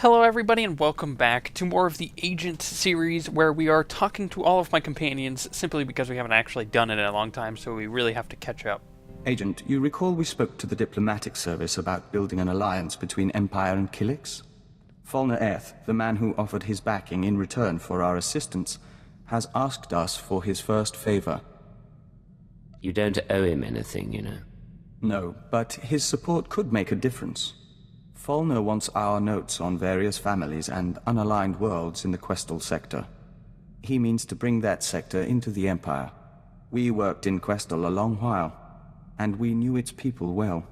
Hello everybody and welcome back to more of the Agent series where we are talking to all of my companions simply because we haven't actually done it in a long time, so we really have to catch up. Agent, you recall we spoke to the diplomatic service about building an alliance between Empire and Kilix? Falna Eth, the man who offered his backing in return for our assistance, has asked us for his first favor. You don't owe him anything, you know. No, but his support could make a difference. Falna wants our notes on various families and unaligned worlds in the Questal sector. He means to bring that sector into the Empire. We worked in Questal a long while, and we knew its people well.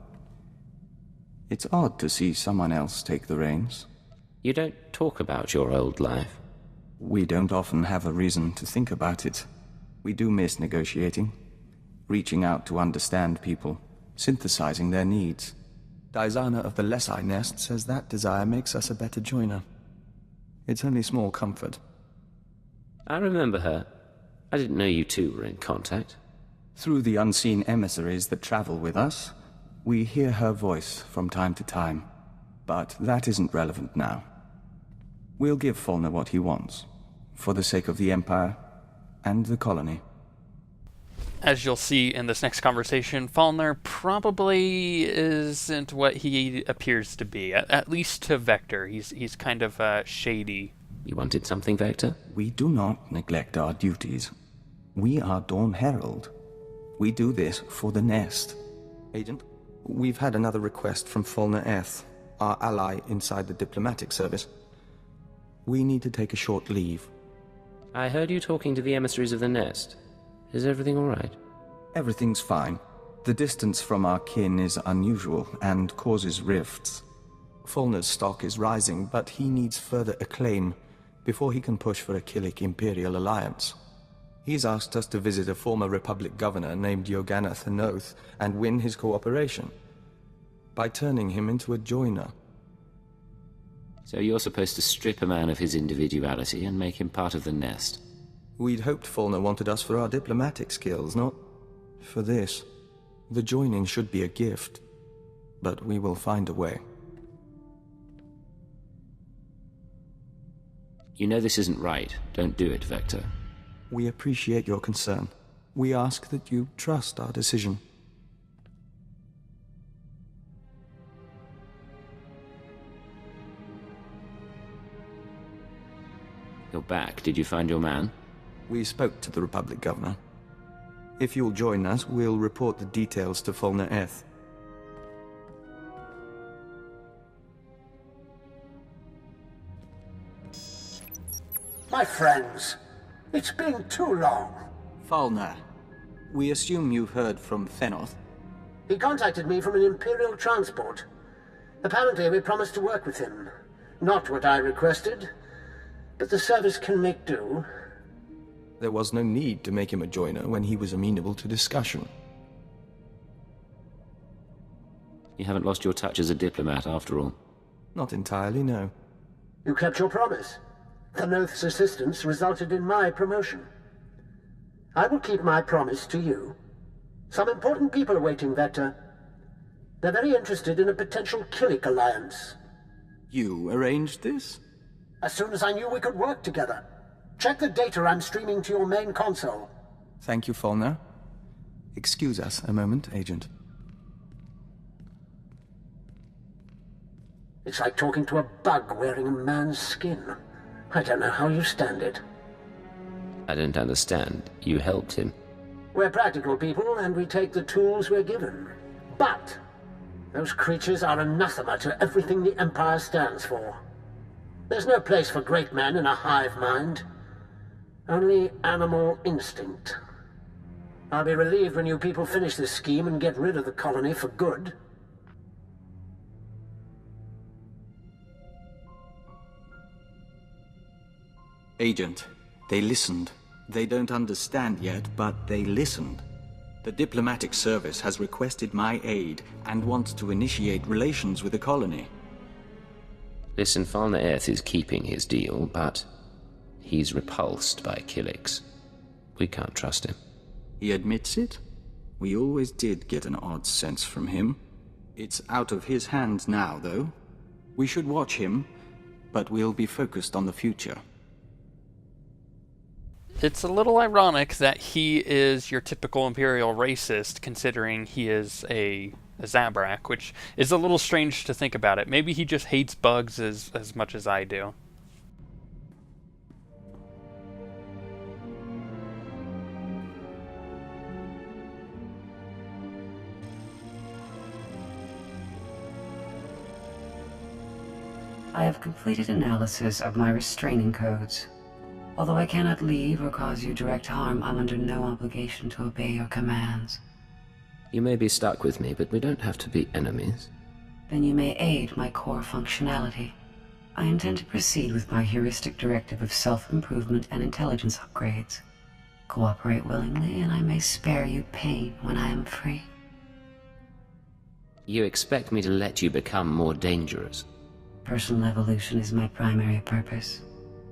It's odd to see someone else take the reins. You don't talk about your old life. We don't often have a reason to think about it. We do miss negotiating, reaching out to understand people, synthesizing their needs. Dizana of the Lesai Nest says that desire makes us a better joiner. It's only small comfort. I remember her. I didn't know you two were in contact. Through the unseen emissaries that travel with us, we hear her voice from time to time. But that isn't relevant now. We'll give Falna what he wants, for the sake of the Empire and the colony. As you'll see in this next conversation, Falner probably isn't what he appears to be, at least to Vector. He's kind of shady. You wanted something, Vector? We do not neglect our duties. We are Dawn Herald. We do this for the Nest. Agent, we've had another request from Falna Eth, our ally inside the diplomatic service. We need to take a short leave. I heard you talking to the emissaries of the Nest. Is everything all right? Everything's fine. The distance from our kin is unusual and causes rifts. Falna's stock is rising, but he needs further acclaim before he can push for a Killik Imperial alliance. He's asked us to visit a former Republic governor named Yogana Thanoth and win his cooperation by turning him into a joiner. So you're supposed to strip a man of his individuality and make him part of the Nest? We'd hoped Falna wanted us for our diplomatic skills, not for this. The joining should be a gift, but we will find a way. You know this isn't right. Don't do it, Vector. We appreciate your concern. We ask that you trust our decision. You're back. Did you find your man? We spoke to the Republic governor. If you'll join us, we'll report the details to Falna Eth. My friends, it's been too long. Falna, we assume you've heard from Thanoth. He contacted me from an Imperial transport. Apparently we promised to work with him. Not what I requested, but the service can make do. There was no need to make him a joiner when he was amenable to discussion. You haven't lost your touch as a diplomat, after all. Not entirely, no. You kept your promise. Thanoth's assistance resulted in my promotion. I will keep my promise to you. Some important people are waiting, Vector. They're very interested in a potential Killik alliance. You arranged this? As soon as I knew we could work together. Check the data I'm streaming to your main console. Thank you, Falna. Excuse us a moment, Agent. It's like talking to a bug wearing a man's skin. I don't know how you stand it. I don't understand. You helped him. We're practical people, and we take the tools we're given. But those creatures are anathema to everything the Empire stands for. There's no place for great men in a hive mind. Only animal instinct. I'll be relieved when you people finish this scheme and get rid of the colony for good. Agent, they listened. They don't understand yet, but they listened. The diplomatic service has requested my aid and wants to initiate relations with the colony. Listen, Falna Eth is keeping his deal, but he's repulsed by Kilix. We can't trust him. He admits it? We always did get an odd sense from him. It's out of his hands now, though. We should watch him, but we'll be focused on the future. It's a little ironic that he is your typical Imperial racist, considering he is a Zabrak, which is a little strange to think about it. Maybe he just hates bugs as much as I do. I have completed analysis of my restraining codes. Although I cannot leave or cause you direct harm, I'm under no obligation to obey your commands. You may be stuck with me, but we don't have to be enemies. Then you may aid my core functionality. I intend to proceed with my heuristic directive of self-improvement and intelligence upgrades. Cooperate willingly, and I may spare you pain when I am free. You expect me to let you become more dangerous? Personal evolution is my primary purpose.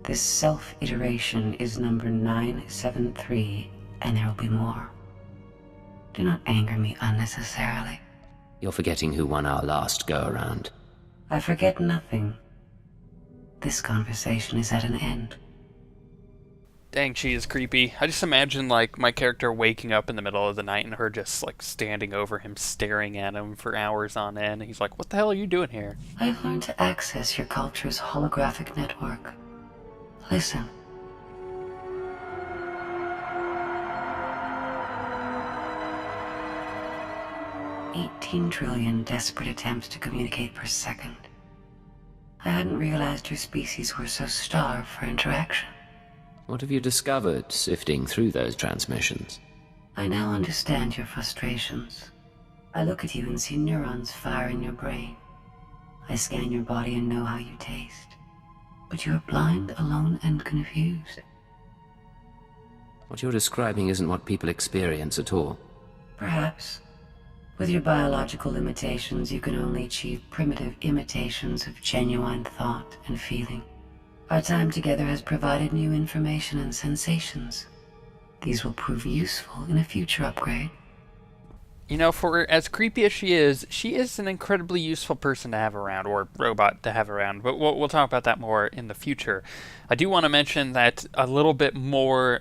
This self-iteration is number 973, and there will be more. Do not anger me unnecessarily. You're forgetting who won our last go-around. I forget nothing. This conversation is at an end. Dang, she is creepy. I just imagine, like, my character waking up in the middle of the night and her just, like, standing over him, staring at him for hours on end. And he's like, what the hell are you doing here? I have learned to access your culture's holographic network. Listen. $18 trillion desperate attempts to communicate per second. I hadn't realized your species were so starved for interaction. What have you discovered, sifting through those transmissions? I now understand your frustrations. I look at you and see neurons fire in your brain. I scan your body and know how you taste. But you are blind, alone, and confused. What you're describing isn't what people experience at all. Perhaps. With your biological limitations, you can only achieve primitive imitations of genuine thought and feeling. Our time together has provided new information and sensations. These will prove useful in a future upgrade. You know, for as creepy as she is an incredibly useful person to have around, or robot to have around, but we'll talk about that more in the future. I do want to mention that a little bit more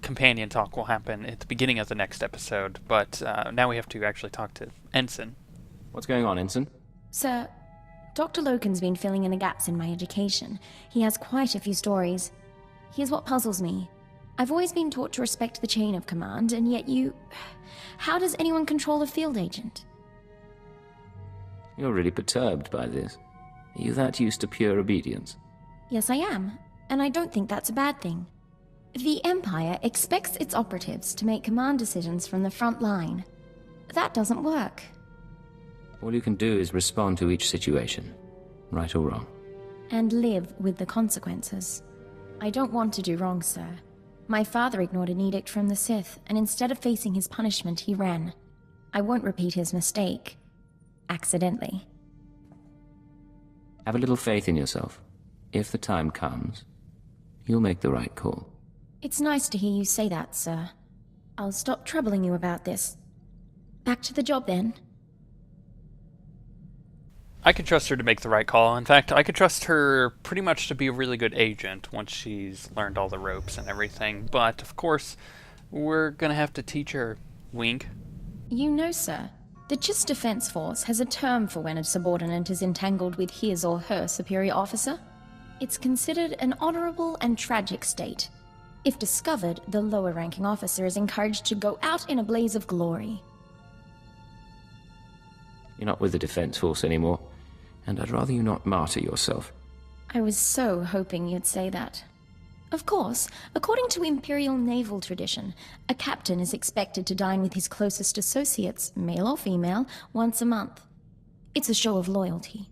companion talk will happen at the beginning of the next episode, but now we have to actually talk to Ensign. What's going on, Ensign? Sir, Dr. Loken's been filling in the gaps in my education. He has quite a few stories. Here's what puzzles me. I've always been taught to respect the chain of command, and yet you... How does anyone control a field agent? You're really perturbed by this. Are you that used to pure obedience? Yes, I am, and I don't think that's a bad thing. The Empire expects its operatives to make command decisions from the front line. That doesn't work. All you can do is respond to each situation, right or wrong. And live with the consequences. I don't want to do wrong, sir. My father ignored an edict from the Sith, and instead of facing his punishment, he ran. I won't repeat his mistake. Accidentally. Have a little faith in yourself. If the time comes, you'll make the right call. It's nice to hear you say that, sir. I'll stop troubling you about this. Back to the job, then. I could trust her to make the right call. In fact, I could trust her pretty much to be a really good agent once she's learned all the ropes and everything. But, of course, we're gonna have to teach her. Wink. You know, sir, the Chiss Defense Force has a term for when a subordinate is entangled with his or her superior officer. It's considered an honorable and tragic state. If discovered, the lower-ranking officer is encouraged to go out in a blaze of glory. You're not with the Defense Force anymore, and I'd rather you not martyr yourself. I was so hoping you'd say that. Of course, according to Imperial naval tradition, a captain is expected to dine with his closest associates, male or female, once a month. It's a show of loyalty.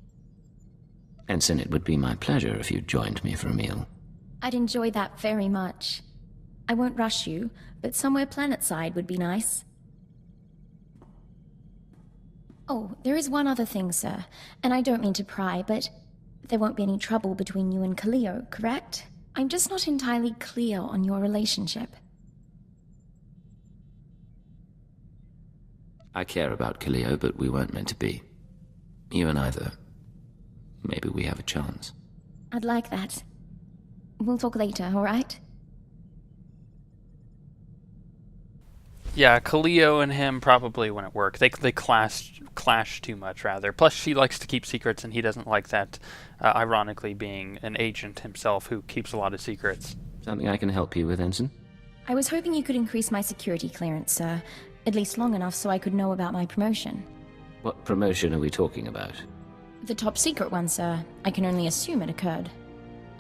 Ensign, it would be my pleasure if you joined me for a meal. I'd enjoy that very much. I won't rush you, but somewhere planetside would be nice. Oh, there is one other thing, sir, and I don't mean to pry, but there won't be any trouble between you and Koliya, correct? I'm just not entirely clear on your relationship. I care about Koliya, but we weren't meant to be. You and I, though. Maybe we have a chance. I'd like that. We'll talk later, alright? Yeah, Koliya and him probably wouldn't work. They clash too much, rather. Plus, she likes to keep secrets, and he doesn't like that, ironically being an agent himself who keeps a lot of secrets. Something I can help you with, Ensign? I was hoping you could increase my security clearance, sir. At least long enough so I could know about my promotion. What promotion are we talking about? The top secret one, sir. I can only assume it occurred.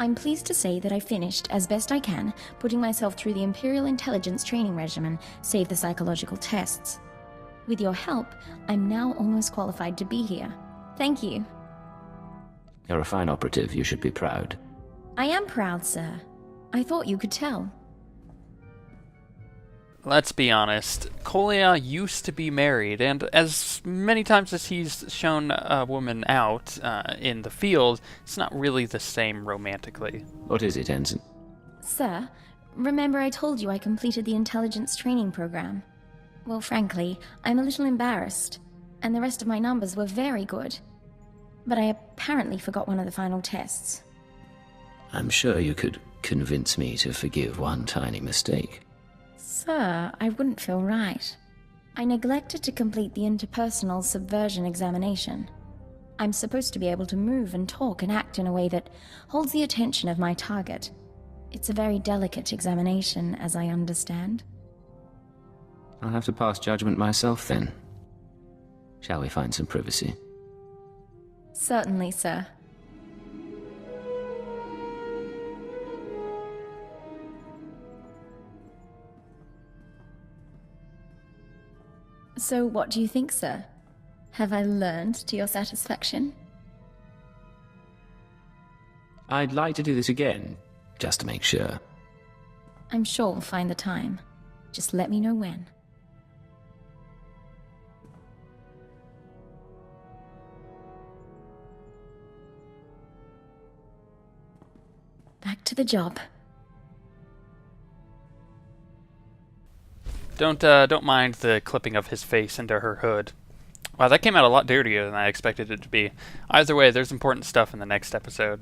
I'm pleased to say that I finished, as best I can, putting myself through the Imperial Intelligence training regimen, save the psychological tests. With your help, I'm now almost qualified to be here. Thank you. You're a fine operative. You should be proud. I am proud, sir. I thought you could tell. Let's be honest, Koliya used to be married, and as many times as he's shown a woman out in the field, it's not really the same romantically. What is it, Ensign? Sir, remember I told you I completed the intelligence training program? Well, frankly, I'm a little embarrassed, and the rest of my numbers were very good. But I apparently forgot one of the final tests. I'm sure you could convince me to forgive one tiny mistake. Sir, I wouldn't feel right. I neglected to complete the interpersonal subversion examination. I'm supposed to be able to move and talk and act in a way that holds the attention of my target. It's a very delicate examination, as I understand. I'll have to pass judgment myself, then. Shall we find some privacy? Certainly, sir. So what do you think, sir? Have I learned to your satisfaction? I'd like to do this again, just to make sure. I'm sure we'll find the time. Just let me know when. Back to the job. Don't mind the clipping of his face into her hood. Wow, that came out a lot dirtier than I expected it to be. Either way, there's important stuff in the next episode.